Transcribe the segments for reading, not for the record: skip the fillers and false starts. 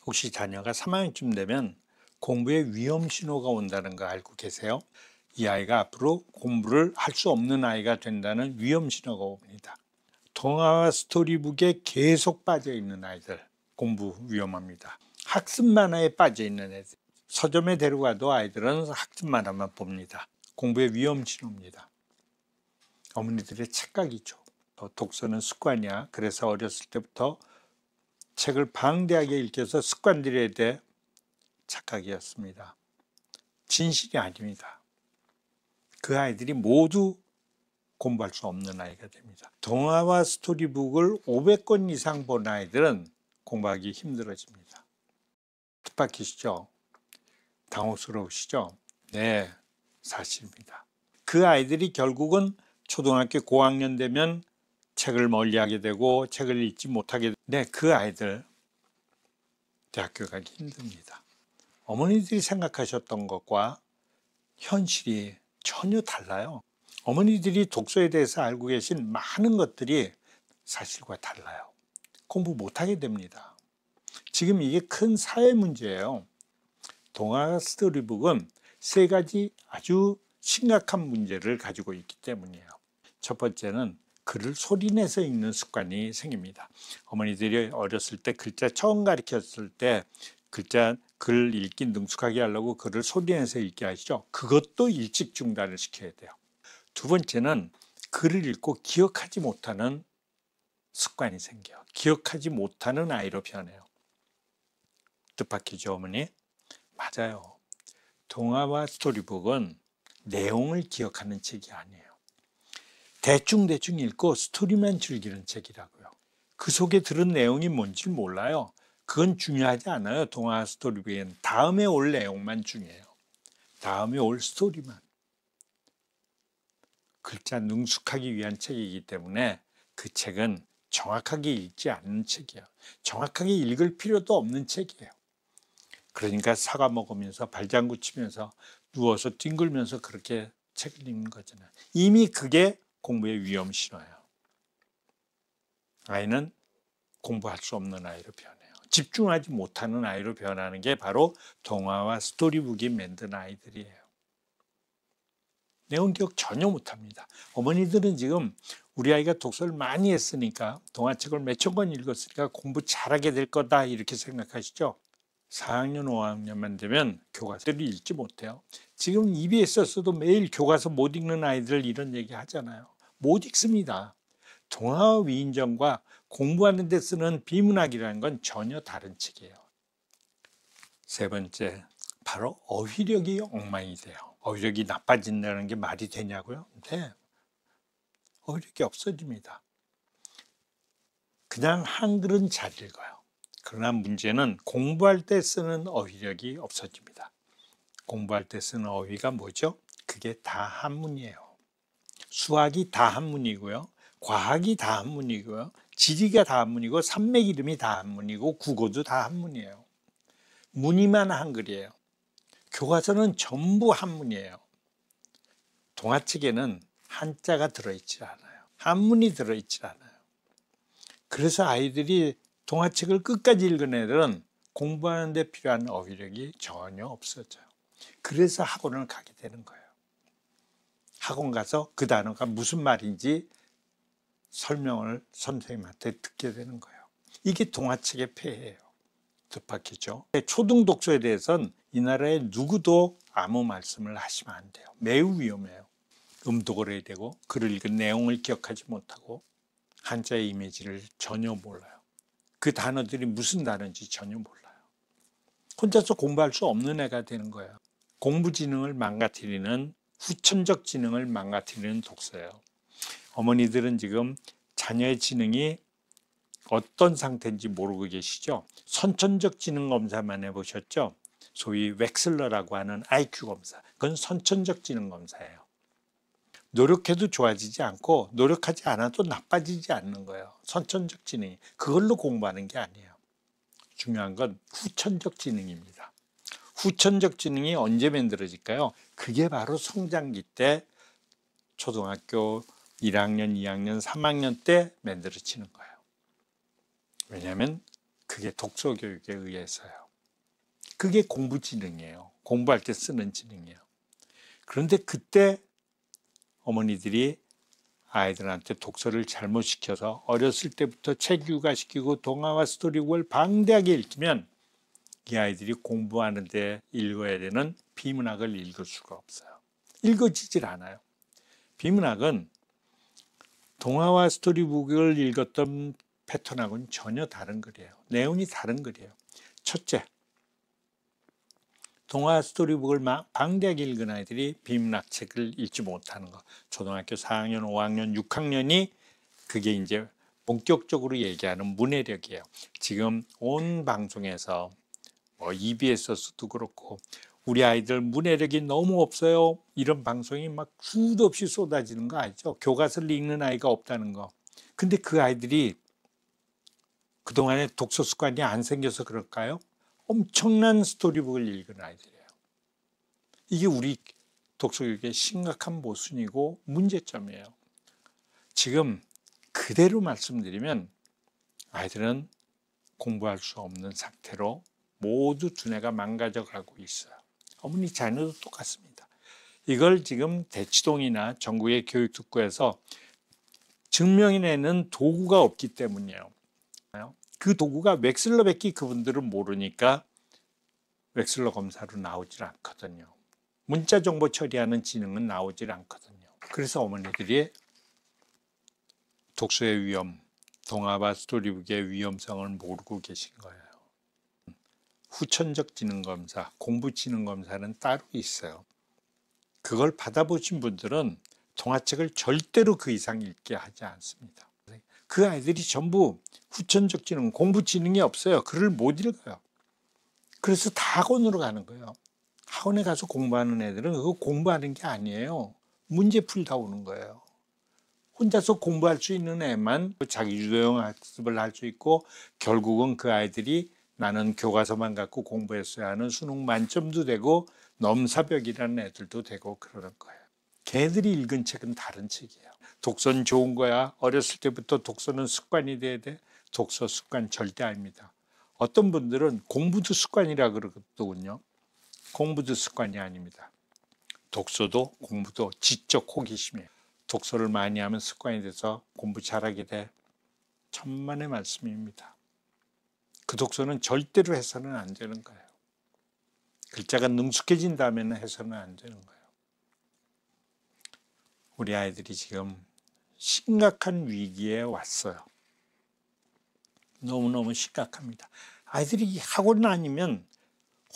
혹시 자녀가 3학년쯤 되면 공부에 위험 신호가 온다는 거 알고 계세요? 이 아이가 앞으로 공부를 할 수 없는 아이가 된다는 위험 신호가 옵니다. 동화와 스토리북에 계속 빠져 있는 아이들, 공부 위험합니다. 학습 만화에 빠져 있는 애들, 서점에 데려가도 아이들은 학습 만화만 봅니다. 공부의 위험 신호입니다. 어머니들의 착각이죠. 독서는 습관이야. 그래서 어렸을 때부터 책을 방대하게 읽혀서 습관들에 대해 착각이었습니다. 진실이 아닙니다. 그 아이들이 모두 공부할 수 없는 아이가 됩니다. 동화와 스토리북을 500권 이상 본 아이들은 공부하기 힘들어집니다. 뜻밖이시죠? 당혹스러우시죠? 네, 사실입니다. 그 아이들이 결국은 초등학교 고학년 되면 책을 멀리하게 되고 책을 읽지 못하게 되고, 네, 그 아이들 대학교 가기 힘듭니다. 어머니들이 생각하셨던 것과 현실이 전혀 달라요. 어머니들이 독서에 대해서 알고 계신 많은 것들이 사실과 달라요. 공부 못하게 됩니다. 지금 이게 큰 사회 문제예요. 동화 스토리북은 세 가지 아주 심각한 문제를 가지고 있기 때문이에요. 첫 번째는 글을 소리내서 읽는 습관이 생깁니다. 어머니들이 어렸을 때 글자 처음 가르쳤을 때 글 읽기 능숙하게 하려고 글을 소리내서 읽게 하시죠. 그것도 일찍 중단을 시켜야 돼요. 두 번째는 글을 읽고 기억하지 못하는 습관이 생겨요. 기억하지 못하는 아이로 변해요. 뜻밖이죠, 어머니? 맞아요. 동화와 스토리북은 내용을 기억하는 책이 아니에요. 대충 읽고 스토리만 즐기는 책이라고요. 그 속에 들은 내용이 뭔지 몰라요. 그건 중요하지 않아요. 동화 스토리북에는 다음에 올 내용만 중요해요. 다음에 올 스토리만. 글자 능숙하기 위한 책이기 때문에 그 책은 정확하게 읽지 않는 책이에요. 정확하게 읽을 필요도 없는 책이에요. 그러니까 사과 먹으면서 발장구 치면서 누워서 뒹굴면서 그렇게 책을 읽는 거잖아요. 이미 그게 공부의 위험 신호예요. 아이는 공부할 수 없는 아이로 변해요. 집중하지 못하는 아이로 변하는 게 바로 동화와 스토리북이 만든 아이들이에요. 내용 기억 전혀 못합니다. 어머니들은 지금 우리 아이가 독서를 많이 했으니까 동화책을 몇천 권 읽었으니까 공부 잘하게 될 거다 이렇게 생각하시죠. 4학년, 5학년만 되면 교과서를 읽지 못해요. 지금 EBS에서도 매일 교과서 못 읽는 아이들 이런 얘기 하잖아요. 못 읽습니다. 동화 위인전과 공부하는 데 쓰는 비문학이라는 건 전혀 다른 책이에요. 세 번째, 바로 어휘력이 엉망이 돼요. 어휘력이 나빠진다는 게 말이 되냐고요? 네. 어휘력이 없어집니다. 그냥 한글은 잘 읽어요. 그러나 문제는 공부할 때 쓰는 어휘력이 없어집니다. 공부할 때 쓰는 어휘가 뭐죠? 그게 다 한문이에요. 수학이 다 한문이고요. 과학이 다 한문이고요. 지리가 다 한문이고 산맥 이름이 다 한문이고 국어도 다 한문이에요. 무늬만 한글이에요. 교과서는 전부 한문이에요. 동화책에는 한자가 들어있지 않아요. 한문이 들어있지 않아요. 그래서 아이들이 동화책을 끝까지 읽은 애들은 공부하는 데 필요한 어휘력이 전혀 없어져요. 그래서 학원을 가게 되는 거예요. 학원 가서 그 단어가 무슨 말인지 설명을 선생님한테 듣게 되는 거예요. 이게 동화책의 폐해예요. 뜻밖이죠. 초등 독서에 대해서는 이 나라에 누구도 아무 말씀을 하시면 안 돼요. 매우 위험해요. 음독을 해야 되고 글을 읽은 내용을 기억하지 못하고 한자의 이미지를 전혀 몰라요. 그 단어들이 무슨 단어인지 전혀 몰라요. 혼자서 공부할 수 없는 애가 되는 거예요. 공부 지능을 망가뜨리는 후천적 지능을 망가뜨리는 독서예요. 어머니들은 지금 자녀의 지능이 어떤 상태인지 모르고 계시죠? 선천적 지능 검사만 해보셨죠? 소위 웩슬러라고 하는 IQ 검사. 그건 선천적 지능 검사예요. 노력해도 좋아지지 않고 노력하지 않아도 나빠지지 않는 거예요. 선천적 지능이. 그걸로 공부하는 게 아니에요. 중요한 건 후천적 지능입니다. 후천적 지능이 언제 만들어질까요? 그게 바로 성장기 때 초등학교 1학년, 2학년, 3학년 때 만들어지는 거예요. 왜냐하면 그게 독서 교육에 의해서요. 그게 공부 지능이에요. 공부할 때 쓰는 지능이에요. 그런데 그때 어머니들이 아이들한테 독서를 잘못 시켜서 어렸을 때부터 책 육아시키고 동화와 스토리북을 방대하게 읽히면 이 아이들이 공부하는데 읽어야 되는 비문학을 읽을 수가 없어요. 읽어지질 않아요. 비문학은 동화와 스토리북을 읽었던 패턴하고는 전혀 다른 글이에요. 내용이 다른 글이에요. 첫째, 동화 스토리북을 방대하게 읽은 아이들이 비문학 책을 읽지 못하는 거. 초등학교 4학년, 5학년, 6학년이 그게 이제 본격적으로 얘기하는 문해력이에요. 지금 온 방송에서 EBS도 그렇고 우리 아이들 문해력이 너무 없어요. 이런 방송이 막 수도 없이 쏟아지는 거 알죠? 교과서를 읽는 아이가 없다는 거. 근데 그 아이들이 그동안에 독서 습관이 안 생겨서 그럴까요? 엄청난 스토리북을 읽은 아이들이에요. 이게 우리 독서교육의 심각한 모순이고 문제점이에요. 지금 그대로 말씀드리면 아이들은 공부할 수 없는 상태로 모두 두뇌가 망가져가고 있어요. 어머니 자녀도 똑같습니다. 이걸 지금 대치동이나 전국의 교육특구에서 증명해내는 도구가 없기 때문이에요. 그 도구가 웩슬러 뱉기 그분들은 모르니까 웩슬러 검사로 나오질 않거든요. 문자 정보 처리하는 지능은 나오질 않거든요. 그래서 어머니들이 독서의 위험, 동화와 스토리북의 위험성을 모르고 계신 거예요. 후천적 지능검사, 공부지능검사는 따로 있어요. 그걸 받아보신 분들은 동화책을 절대로 그 이상 읽게 하지 않습니다. 그 아이들이 전부 후천적 지능, 공부 지능이 없어요. 글을 못 읽어요. 그래서 다 학원으로 가는 거예요. 학원에 가서 공부하는 애들은 그거 공부하는 게 아니에요. 문제 풀다 오는 거예요. 혼자서 공부할 수 있는 애만 자기주도형 학습을 할 수 있고 결국은 그 아이들이 나는 교과서만 갖고 공부했어야 하는 수능 만점도 되고 넘사벽이라는 애들도 되고 그러는 거예요. 걔들이 읽은 책은 다른 책이에요. 독서는 좋은 거야. 어렸을 때부터 독서는 습관이 돼야 돼. 독서 습관 절대 아닙니다. 어떤 분들은 공부도 습관이라 그러거든요. 공부도 습관이 아닙니다. 독서도 공부도 지적 호기심이에요. 독서를 많이 하면 습관이 돼서 공부 잘하게 돼. 천만의 말씀입니다. 그 독서는 절대로 해서는 안 되는 거예요. 글자가 능숙해진 다음에는 해서는 안 되는 거예요. 우리 아이들이 지금 심각한 위기에 왔어요. 너무너무 심각합니다. 아이들이 학원 아니면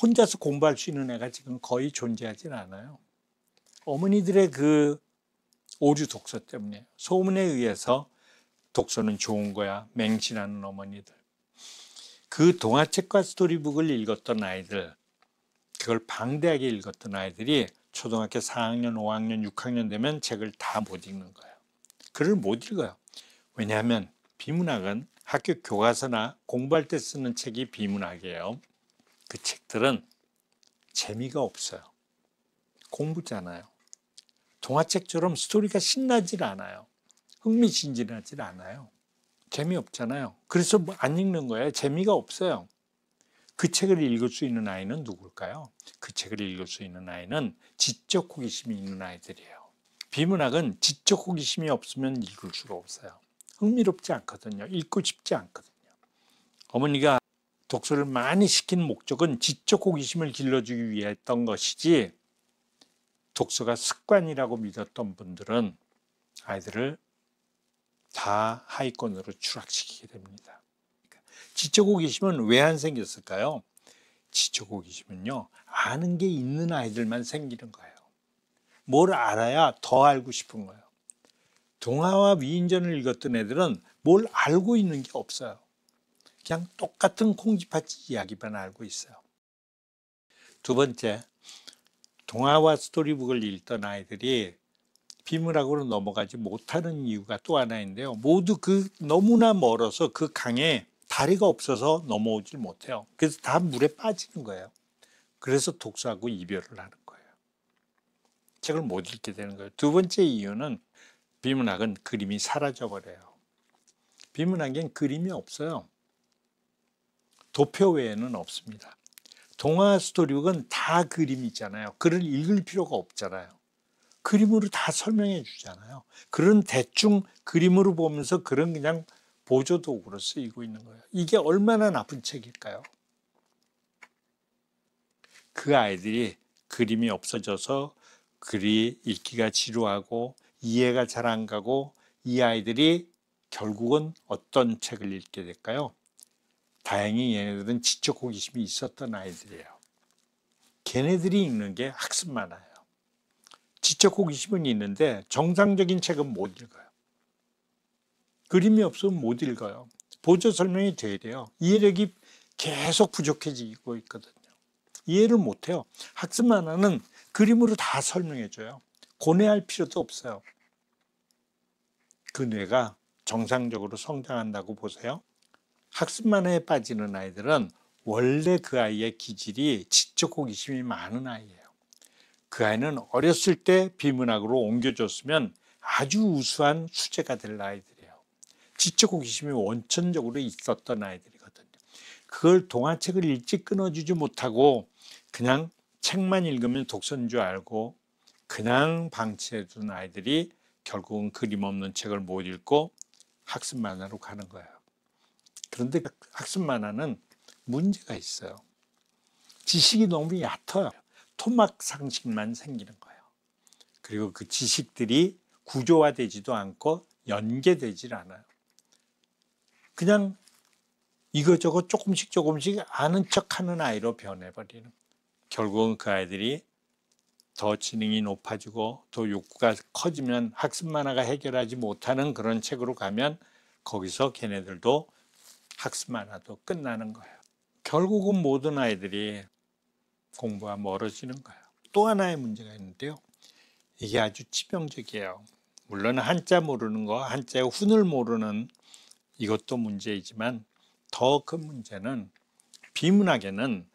혼자서 공부할 수 있는 애가 지금 거의 존재하지 않아요. 어머니들의 그 오류 독서 때문에 소문에 의해서 독서는 좋은 거야 맹신하는 어머니들. 그 동화책과 스토리북을 읽었던 아이들, 그걸 방대하게 읽었던 아이들이 초등학교 4학년, 5학년, 6학년 되면 책을 다 못 읽는 거예요. 글을 못 읽어요. 왜냐하면 비문학은 학교 교과서나 공부할 때 쓰는 책이 비문학이에요. 그 책들은 재미가 없어요. 공부잖아요. 동화책처럼 스토리가 신나질 않아요. 흥미진진하질 않아요. 재미없잖아요. 그래서 안 읽는 거예요. 재미가 없어요. 그 책을 읽을 수 있는 아이는 누굴까요? 그 책을 읽을 수 있는 아이는 지적 호기심이 있는 아이들이에요. 비문학은 지적 호기심이 없으면 읽을 수가 없어요. 흥미롭지 않거든요. 읽고 싶지 않거든요. 어머니가 독서를 많이 시킨 목적은 지적 호기심을 길러주기 위했던 것이지 독서가 습관이라고 믿었던 분들은 아이들을 다 하위권으로 추락시키게 됩니다. 지적 호기심은 왜 안 생겼을까요? 지적 호기심은요, 아는 게 있는 아이들만 생기는 거예요. 뭘 알아야 더 알고 싶은 거예요. 동화와 위인전을 읽었던 애들은 뭘 알고 있는 게 없어요. 그냥 똑같은 콩쥐팥쥐 이야기만 알고 있어요. 두 번째, 동화와 스토리북을 읽던 아이들이 비문학으로 넘어가지 못하는 이유가 또 하나 있는데요. 모두 너무나 멀어서 그 강에 다리가 없어서 넘어오질 못해요. 그래서 다 물에 빠지는 거예요. 그래서 독서하고 이별을 하는 거예요. 책을 못 읽게 되는 거예요. 두 번째 이유는 비문학은 그림이 사라져 버려요. 비문학엔 그림이 없어요. 도표 외에는 없습니다. 동화 스토리북은 다 그림이 있잖아요. 글을 읽을 필요가 없잖아요. 그림으로 다 설명해 주잖아요. 글은 대충 그림으로 보면서 글은 그냥 보조도구로 쓰이고 있는 거예요. 이게 얼마나 나쁜 책일까요? 그 아이들이 그림이 없어져서 글이 읽기가 지루하고 이해가 잘 안 가고 이 아이들이 결국은 어떤 책을 읽게 될까요? 다행히 얘네들은 지적 호기심이 있었던 아이들이에요. 걔네들이 읽는 게 학습 만화예요. 지적 호기심은 있는데 정상적인 책은 못 읽어요. 그림이 없으면 못 읽어요. 보조 설명이 돼야 돼요. 이해력이 계속 부족해지고 있거든요. 이해를 못해요. 학습 만화는 그림으로 다 설명해줘요. 고뇌할 필요도 없어요. 그 뇌가 정상적으로 성장한다고 보세요. 학습 만화에 빠지는 아이들은 원래 그 아이의 기질이 지적 호기심이 많은 아이예요. 그 아이는 어렸을 때 비문학으로 옮겨줬으면 아주 우수한 수재가 될 아이들이에요. 지적 호기심이 원천적으로 있었던 아이들이거든요. 그걸 동화책을 일찍 끊어주지 못하고 그냥 책만 읽으면 독서인 줄 알고 그냥 방치해둔 아이들이 결국은 그림 없는 책을 못 읽고 학습 만화로 가는 거예요. 그런데 학습 만화는 문제가 있어요. 지식이 너무 얕아요. 토막 상식만 생기는 거예요. 그리고 그 지식들이 구조화되지도 않고 연계되질 않아요. 그냥 이거저거 조금씩 아는 척하는 아이로 변해버리는. 결국은 그 아이들이 더 지능이 높아지고 더 욕구가 커지면 학습 만화가 해결하지 못하는 그런 책으로 가면 거기서 걔네들도 학습 만화도 끝나는 거예요. 결국은 모든 아이들이 공부와 멀어지는 거예요. 또 하나의 문제가 있는데요. 이게 아주 치명적이에요. 물론 한자 모르는 거, 한자의 훈을 모르는 이것도 문제이지만 더 큰 문제는 비문학에는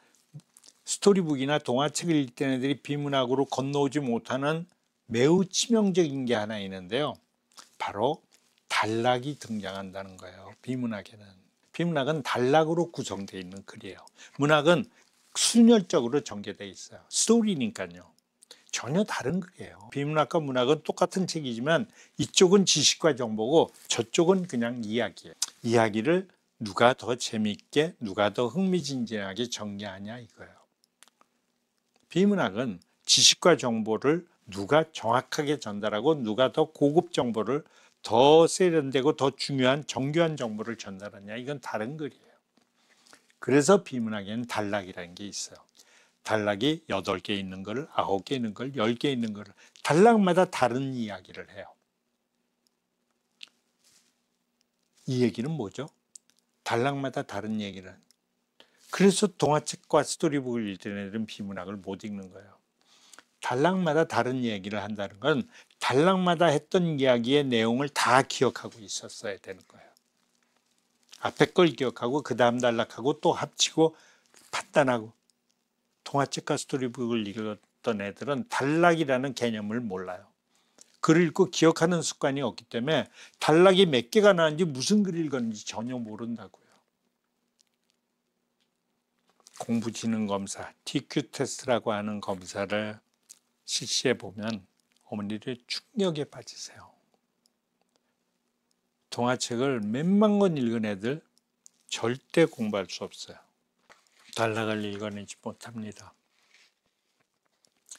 스토리북이나 동화책을 읽던 애들이 비문학으로 건너오지 못하는 매우 치명적인 게 하나 있는데요. 바로 단락이 등장한다는 거예요. 비문학에는. 비문학은 단락으로 구성되어 있는 글이에요. 문학은 순열적으로 전개되어 있어요. 스토리니까요. 전혀 다른 글이에요. 비문학과 문학은 똑같은 책이지만 이쪽은 지식과 정보고 저쪽은 그냥 이야기예요. 이야기를 누가 더 재미있게, 누가 더 흥미진진하게 전개하냐 이거예요. 비문학은 지식과 정보를 누가 정확하게 전달하고 누가 더 고급 정보를 더 세련되고 더 중요한 정교한 정보를 전달하냐 이건 다른 글이에요. 그래서 비문학에는 단락이라는 게 있어요. 단락이 8개 있는 걸, 9개 있는 걸, 10개 있는 걸 단락마다 다른 이야기를 해요. 이 얘기는 뭐죠? 단락마다 다른 얘기를. 그래서 동화책과 스토리북을 읽던 애들은 비문학을 못 읽는 거예요. 단락마다 다른 얘기를 한다는 건 단락마다 했던 이야기의 내용을 다 기억하고 있었어야 되는 거예요. 앞에 걸 기억하고 그 다음 단락하고 또 합치고 판단하고. 동화책과 스토리북을 읽었던 애들은 단락이라는 개념을 몰라요. 글을 읽고 기억하는 습관이 없기 때문에 단락이 몇 개가 나왔는지 무슨 글을 읽었는지 전혀 모른다고요. 공부지능검사, TQ 테스트라고 하는 검사를 실시해 보면 어머니들 충격에 빠지세요. 동화책을 몇만 권 읽은 애들 절대 공부할 수 없어요. 단락을 읽어내지 못합니다.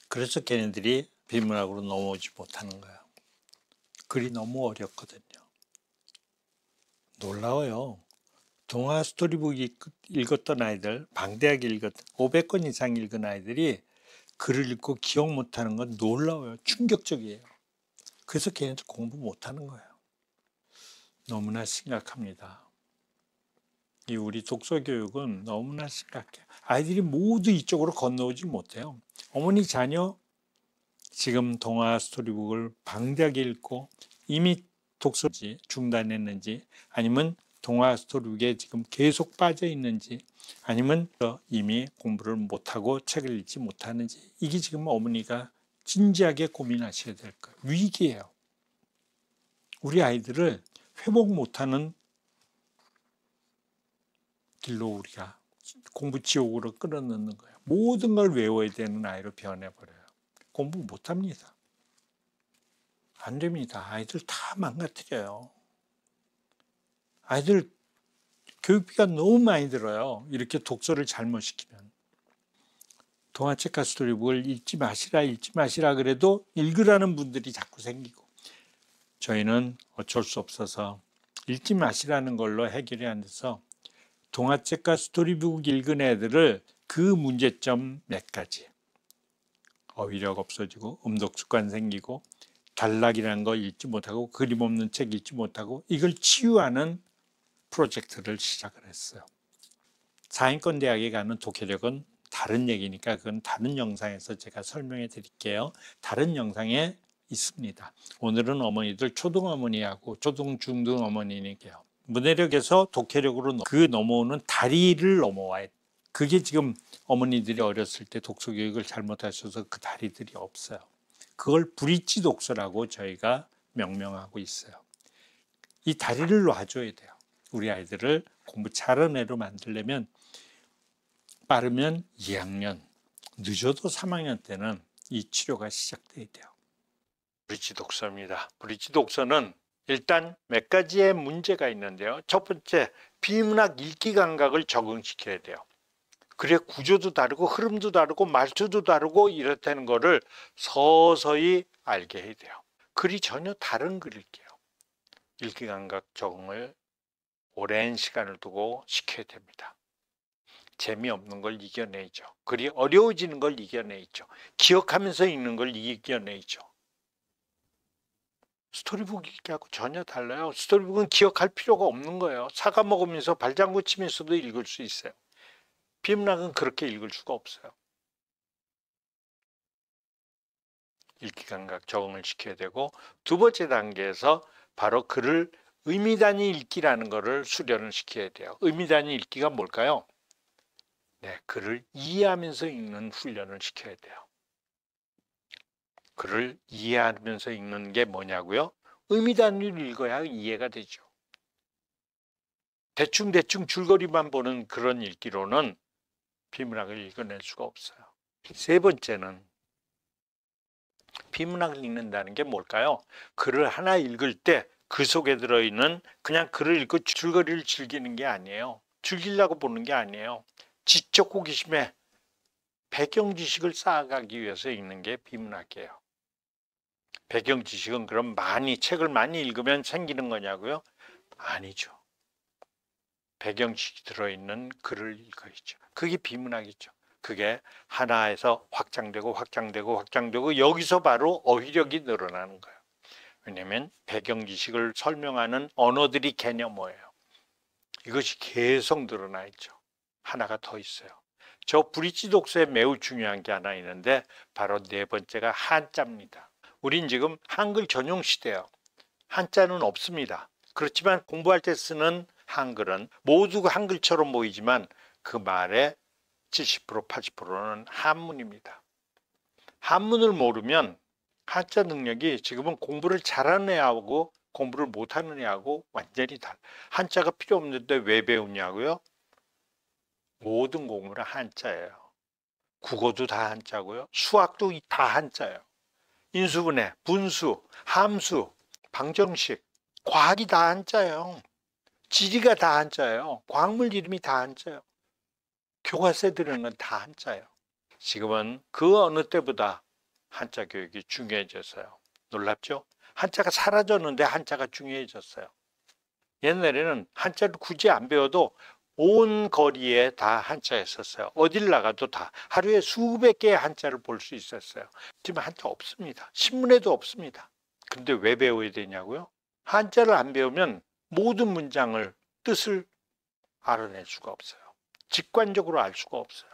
그래서 걔네들이 비문학으로 넘어오지 못하는 거예요. 글이 너무 어렵거든요. 놀라워요. 동화 스토리북 읽었던 아이들, 방대하게 읽었던 500권 이상 읽은 아이들이 글을 읽고 기억 못하는 건 놀라워요. 충격적이에요. 그래서 걔네들 공부 못하는 거예요. 너무나 심각합니다. 이 우리 독서 교육은 너무나 심각해요. 아이들이 모두 이쪽으로 건너오지 못해요. 어머니 자녀 지금 동화 스토리북을 방대하게 읽고 이미 독서지 중단했는지 아니면 동화 스토리북에 지금 계속 빠져 있는지 아니면 이미 공부를 못하고 책을 읽지 못하는지 이게 지금 어머니가 진지하게 고민하셔야 될 거예요. 위기예요. 우리 아이들을 회복 못하는 길로 우리가 공부 지옥으로 끌어넣는 거예요. 모든 걸 외워야 되는 아이로 변해버려요. 공부 못합니다. 안 됩니다. 아이들 다 망가뜨려요. 아이들 교육비가 너무 많이 들어요. 이렇게 독서를 잘못 시키면. 동화책과 스토리북을 읽지 마시라 그래도 읽으라는 분들이 자꾸 생기고, 저희는 어쩔 수 없어서 읽지 마시라는 걸로 해결이 안 돼서 동화책과 스토리북 읽은 애들을 그 문제점 몇 가지, 어휘력 없어지고 음독 습관 생기고 단락이라는 거 읽지 못하고 그림 없는 책 읽지 못하고, 이걸 치유하는 프로젝트를 시작을 했어요. 사인권 대학에 가는 독해력은 다른 얘기니까 그건 다른 영상에서 제가 설명해 드릴게요. 다른 영상에 있습니다. 오늘은 어머니들 초등 어머니하고 초등 중등 어머니니까요. 문해력에서 독해력으로 그 넘어오는 다리를 넘어와야 돼. 그게 지금 어머니들이 어렸을 때 독서 교육을 잘못하셔서 그 다리들이 없어요. 그걸 브릿지 독서라고 저희가 명명하고 있어요. 이 다리를 놔줘야 돼요. 우리 아이들을 공부 잘하는 애로 만들려면 빠르면 2학년, 늦어도 3학년 때는 이 치료가 시작돼야 돼요. 브릿지 독서입니다. 브릿지 독서는 일단 몇 가지의 문제가 있는데요. 첫 번째, 비문학 읽기 감각을 적응시켜야 돼요. 그래 구조도 다르고 흐름도 다르고 말투도 다르고 이렇다는 거를 서서히 알게 해야 돼요. 글이 전혀 다른 글을 읽게요. 읽기 감각 적응을 오랜 시간을 두고 시켜야 됩니다. 재미없는 걸 이겨내죠. 글이 어려워지는 걸 이겨내죠. 기억하면서 읽는 걸 이겨내죠. 스토리북 읽기하고 전혀 달라요. 스토리북은 기억할 필요가 없는 거예요. 사과 먹으면서 발장구 치면서도 읽을 수 있어요. 비문학은 그렇게 읽을 수가 없어요. 읽기 감각 적응을 시켜야 되고, 두 번째 단계에서 바로 글을 의미 단위 읽기라는 것을 수련을 시켜야 돼요. 의미 단위 읽기가 뭘까요? 네, 글을 이해하면서 읽는 훈련을 시켜야 돼요. 글을 이해하면서 읽는 게 뭐냐고요? 의미 단위를 읽어야 이해가 되죠. 대충 줄거리만 보는 그런 읽기로는 비문학을 읽어낼 수가 없어요. 세 번째는 비문학을 읽는다는 게 뭘까요? 글을 하나 읽을 때 그 속에 들어있는 그냥 글을 읽고 줄거리를 즐기는 게 아니에요. 즐기려고 보는 게 아니에요. 지적 호기심에 배경 지식을 쌓아가기 위해서 읽는 게 비문학이에요. 배경 지식은 그럼 책을 많이 읽으면 생기는 거냐고요? 아니죠. 배경 지식이 들어있는 글을 읽어야죠. 그게 비문학이죠. 그게 하나에서 확장되고 여기서 바로 어휘력이 늘어나는 거예요. 왜냐하면 배경 지식을 설명하는 언어들이 개념어예요. 이것이 계속 늘어나 있죠. 하나가 더 있어요. 저 브릿지 독서에 매우 중요한 게 하나 있는데 바로 네 번째가 한자입니다. 우린 지금 한글 전용 시대예요. 한자는 없습니다. 그렇지만 공부할 때 쓰는 한글은 모두 한글처럼 보이지만 그 말의 70%, 80%는 한문입니다. 한문을 모르면 한자 능력이 지금은 공부를 잘하는 애하고 공부를 못하는 애하고 완전히 달라요. 한자가 필요 없는데 왜 배우냐고요? 모든 공부는 한자예요. 국어도 다 한자고요. 수학도 다 한자예요. 인수분해, 분수, 함수, 방정식, 과학이 다 한자예요. 지리가 다 한자예요. 과학물 이름이 다 한자예요. 교과서 들은 건 다 한자예요. 지금은 그 어느 때보다 한자 교육이 중요해졌어요. 놀랍죠? 한자가 사라졌는데 한자가 중요해졌어요. 옛날에는 한자를 굳이 안 배워도 온 거리에 다 한자였었어요. 어딜 나가도 다 하루에 수백 개의 한자를 볼 수 있었어요. 지금 한자 없습니다. 신문에도 없습니다. 근데 왜 배워야 되냐고요? 한자를 안 배우면 모든 문장을 뜻을 알아낼 수가 없어요. 직관적으로 알 수가 없어요.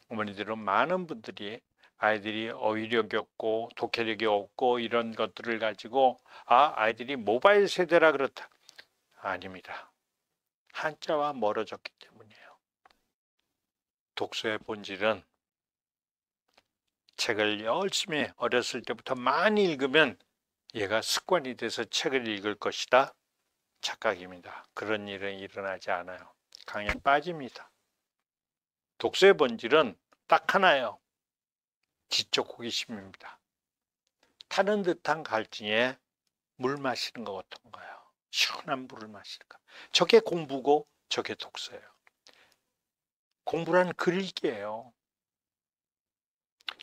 어머니들은 많은 분들이 아이들이 어휘력이 없고 독해력이 없고 이런 것들을 가지고 아이들이 모바일 세대라 그렇다. 아닙니다. 한자와 멀어졌기 때문이에요. 독서의 본질은 책을 열심히 어렸을 때부터 많이 읽으면 얘가 습관이 돼서 책을 읽을 것이다. 착각입니다. 그런 일은 일어나지 않아요. 강에 빠집니다. 독서의 본질은 딱 하나예요. 지적 호기심입니다. 타는 듯한 갈증에 물 마시는 것 같은 거예요. 시원한 물을 마시는 거. 저게 공부고 저게 독서예요. 공부란 글 읽기예요.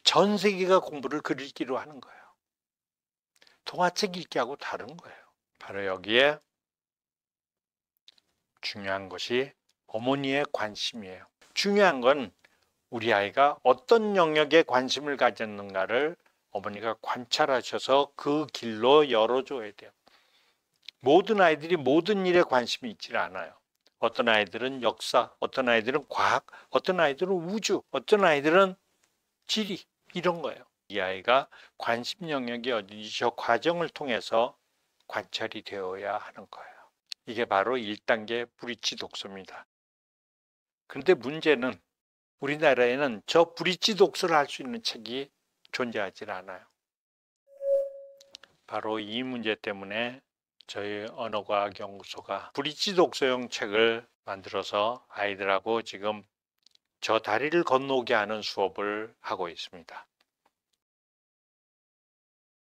전 세계가 공부를 글 읽기로 하는 거예요. 동화책 읽기하고 다른 거예요. 바로 여기에 중요한 것이 어머니의 관심이에요. 중요한 건 우리 아이가 어떤 영역에 관심을 가졌는가를 어머니가 관찰하셔서 그 길로 열어줘야 돼요. 모든 아이들이 모든 일에 관심이 있지 않아요. 어떤 아이들은 역사, 어떤 아이들은 과학, 어떤 아이들은 우주, 어떤 아이들은 지리, 이런 거예요. 이 아이가 관심 영역이 어딘지 저 과정을 통해서 관찰이 되어야 하는 거예요. 이게 바로 1단계 브릿지 독서입니다. 그런데 문제는 우리나라에는 저 브릿지 독서를 할 수 있는 책이 존재하지 않아요. 바로 이 문제 때문에 저희 언어과학연구소가 브릿지 독서용 책을 만들어서 아이들하고 지금 저 다리를 건너게 하는 수업을 하고 있습니다.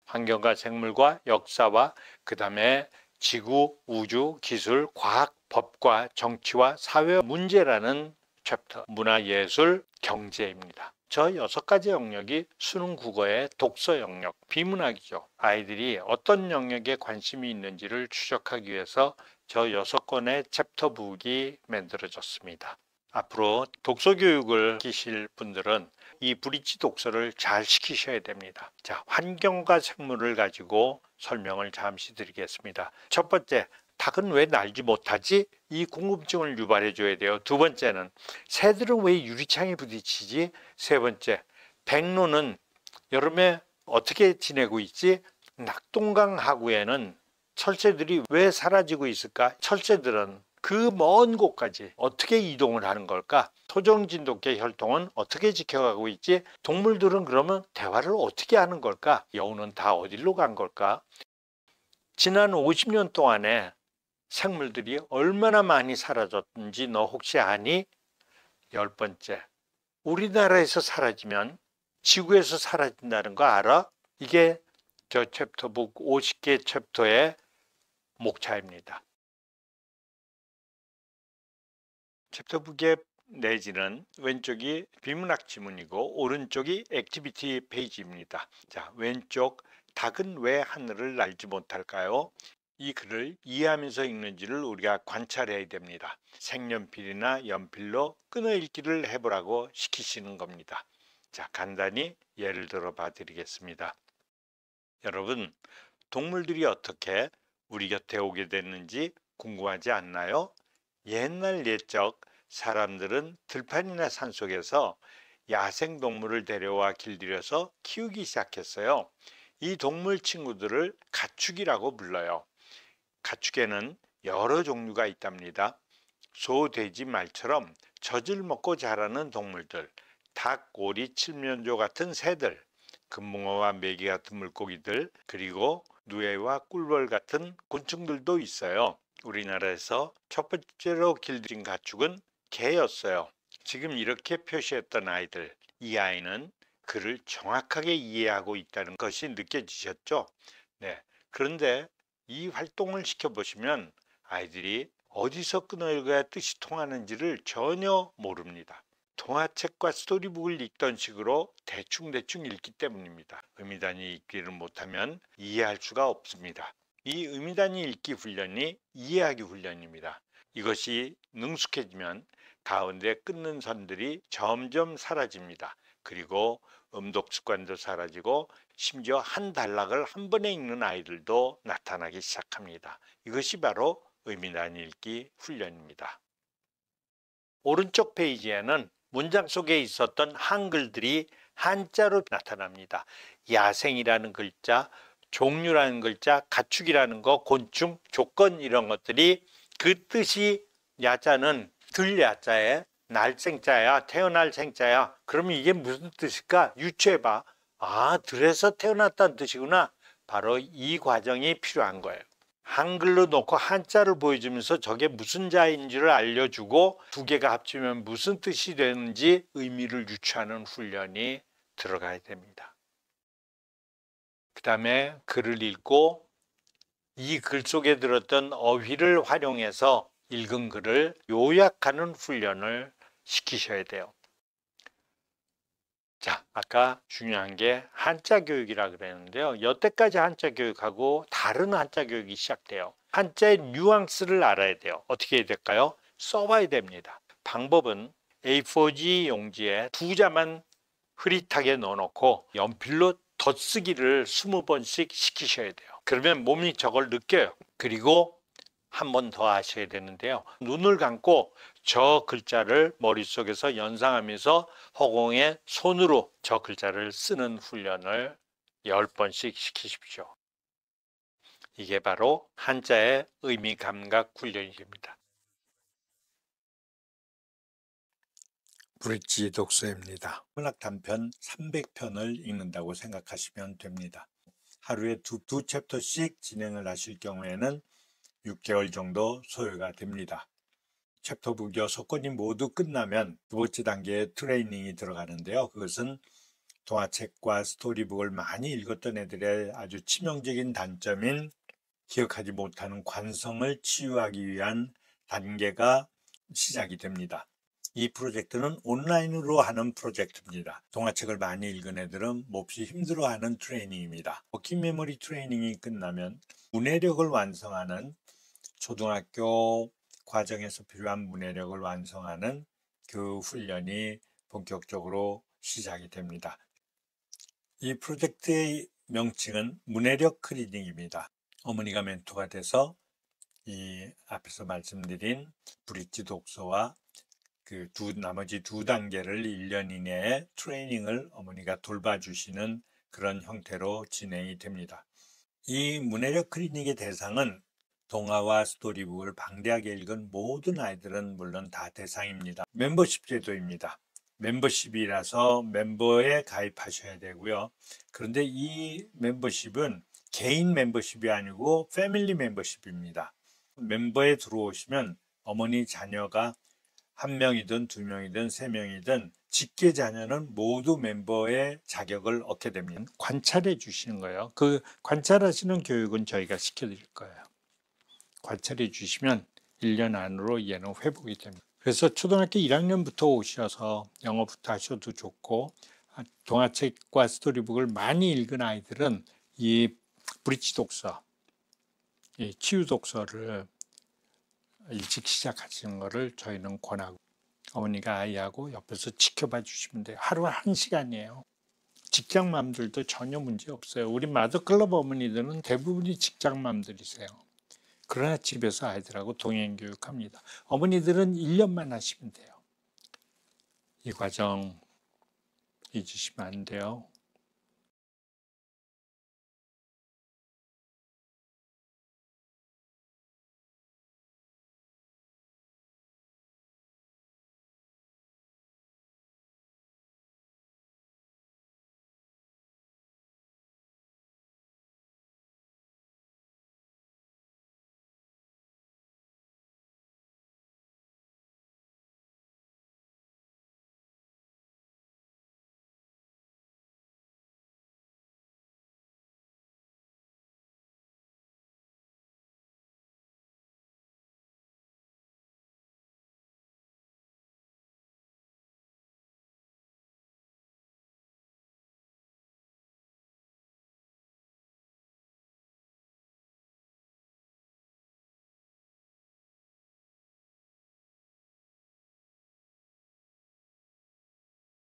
환경과 생물과 역사와 그 다음에 지구, 우주, 기술, 과학, 법과 정치와 사회 문제라는 챕터, 문화, 예술, 경제입니다. 저 6가지 영역이 수능 국어의 독서 영역, 비문학이죠. 아이들이 어떤 영역에 관심이 있는지를 추적하기 위해서 저 6권의 챕터북이 만들어졌습니다. 앞으로 독서 교육을 시키실 분들은 이 브릿지 독서를 잘 시키셔야 됩니다. 자, 환경과 생물을 가지고 설명을 잠시 드리겠습니다. 첫 번째, 닭은 왜 날지 못하지? 이 궁금증을 유발해 줘야 돼요. 두 번째는 새들은 왜 유리창에 부딪히지? 세 번째, 백로는 여름에 어떻게 지내고 있지? 낙동강 하구에는 철새들이 왜 사라지고 있을까? 철새들은 그 먼 곳까지 어떻게 이동을 하는 걸까? 토종진돗개 혈통은 어떻게 지켜가고 있지? 동물들은 그러면 대화를 어떻게 하는 걸까? 여우는 다 어디로 간 걸까? 지난 50년 동안에 생물들이 얼마나 많이 사라졌는지 너 혹시 아니? 10번째, 우리나라에서 사라지면 지구에서 사라진다는 거 알아? 이게 저 챕터북 50개 챕터의 목차입니다. 챕터북의 내지는 왼쪽이 비문학 지문이고 오른쪽이 액티비티 페이지입니다. 자, 왼쪽 닭은 왜 하늘을 날지 못할까요? 이 글을 이해하면서 읽는지를 우리가 관찰해야 됩니다. 색연필이나 연필로 끊어읽기를 해보라고 시키시는 겁니다. 자, 간단히 예를 들어 봐 드리겠습니다. 여러분, 동물들이 어떻게 우리 곁에 오게 됐는지 궁금하지 않나요? 옛날 옛적 사람들은 들판이나 산속에서 야생동물을 데려와 길들여서 키우기 시작했어요. 이 동물 친구들을 가축이라고 불러요. 가축에는 여러 종류가 있답니다. 소, 돼지, 말처럼 젖을 먹고 자라는 동물들, 닭, 오리, 칠면조 같은 새들, 금붕어와 메기 같은 물고기들, 그리고 누에와 꿀벌 같은 곤충들도 있어요. 우리나라에서 첫 번째로 길들인 가축은 개였어요. 지금 이렇게 표시했던 아이들, 이 아이는 글을 정확하게 이해하고 있다는 것이 느껴지셨죠? 네. 그런데 이 활동을 시켜보시면 아이들이 어디서 끊어 읽어야 뜻이 통하는지를 전혀 모릅니다. 동화책과 스토리북을 읽던 식으로 대충대충 읽기 때문입니다. 의미단위 읽기를 못하면 이해할 수가 없습니다. 이 의미단위 읽기 훈련이 이해하기 훈련입니다. 이것이 능숙해지면 가운데 끊는 선들이 점점 사라집니다. 그리고 음독 습관도 사라지고 심지어 한 단락을 한 번에 읽는 아이들도 나타나기 시작합니다. 이것이 바로 의미단위 읽기 훈련입니다. 오른쪽 페이지에는 문장 속에 있었던 한글들이 한자로 나타납니다. 야생이라는 글자, 종류라는 글자, 가축이라는 거, 곤충, 조건 이런 것들이 그 뜻이 야자는 들야자에 날생자야, 태어날 생자야. 그러면 이게 무슨 뜻일까? 유추해봐. 아, 들에서 태어났다는 뜻이구나. 바로 이 과정이 필요한 거예요. 한글로 놓고 한자를 보여주면서 저게 무슨 자인지를 알려주고 두 개가 합치면 무슨 뜻이 되는지 의미를 유추하는 훈련이 들어가야 됩니다. 그 다음에 글을 읽고 이 글 속에 들었던 어휘를 활용해서 읽은 글을 요약하는 훈련을 시키셔야 돼요. 자, 아까 중요한 게 한자 교육이라 그랬는데요. 여태까지 한자 교육하고 다른 한자 교육이 시작돼요. 한자의 뉘앙스를 알아야 돼요. 어떻게 해야 될까요? 써봐야 됩니다. 방법은 A4지 용지에 두 자만 흐릿하게 넣어놓고 연필로 덧쓰기를 20번씩 시키셔야 돼요. 그러면 몸이 저걸 느껴요. 그리고 한 번 더 하셔야 되는데요. 눈을 감고 저 글자를 머릿속에서 연상하면서 허공에 손으로 저 글자를 쓰는 훈련을 10번씩 시키십시오. 이게 바로 한자의 의미 감각 훈련입니다. 브릿지 독서입니다. 문학 단편 300편을 읽는다고 생각하시면 됩니다. 하루에 두 챕터씩 진행을 하실 경우에는 6개월 정도 소요가 됩니다. 챕터북 6권이 모두 끝나면 두 번째 단계의 트레이닝이 들어가는데요. 그것은 동화책과 스토리북을 많이 읽었던 애들의 아주 치명적인 단점인 기억하지 못하는 관성을 치유하기 위한 단계가 시작이 됩니다. 이 프로젝트는 온라인으로 하는 프로젝트입니다. 동화책을 많이 읽은 애들은 몹시 힘들어하는 트레이닝입니다. 워킹 메모리 트레이닝이 끝나면 문해력을 완성하는 초등학교 과정에서 필요한 문해력을 완성하는 그 훈련이 본격적으로 시작이 됩니다. 이 프로젝트의 명칭은 문해력 클리닉입니다. 어머니가 멘토가 돼서 이 앞에서 말씀드린 브릿지 독서와 그 나머지 두 단계를 1년 이내에 트레이닝을 어머니가 돌봐주시는 그런 형태로 진행이 됩니다. 이 문해력 클리닉의 대상은 동화와 스토리북을 방대하게 읽은 모든 아이들은 물론 다 대상입니다. 멤버십 제도입니다. 멤버십이라서 멤버에 가입하셔야 되고요. 그런데 이 멤버십은 개인 멤버십이 아니고 패밀리 멤버십입니다. 멤버에 들어오시면 어머니 자녀가 한 명이든 두 명이든 세 명이든 직계 자녀는 모두 멤버의 자격을 얻게 됩니다. 관찰해 주시는 거예요. 그 관찰하시는 교육은 저희가 시켜드릴 거예요. 관찰해 주시면 1년 안으로 얘는 회복이 됩니다. 그래서 초등학교 1학년부터 오셔서 영어부터 하셔도 좋고 동화책과 스토리북을 많이 읽은 아이들은 이 브릿지 독서, 이 치유 독서를 일찍 시작하시는 것을 저희는 권하고 어머니가 아이하고 옆에서 지켜봐 주시면 돼요. 하루 1시간이에요. 직장맘들도 전혀 문제 없어요. 우리 마더클럽 어머니들은 대부분이 직장맘들이세요. 그러나 집에서 아이들하고 동행교육합니다. 어머니들은 1년만 하시면 돼요. 이 과정 잊으시면 안 돼요.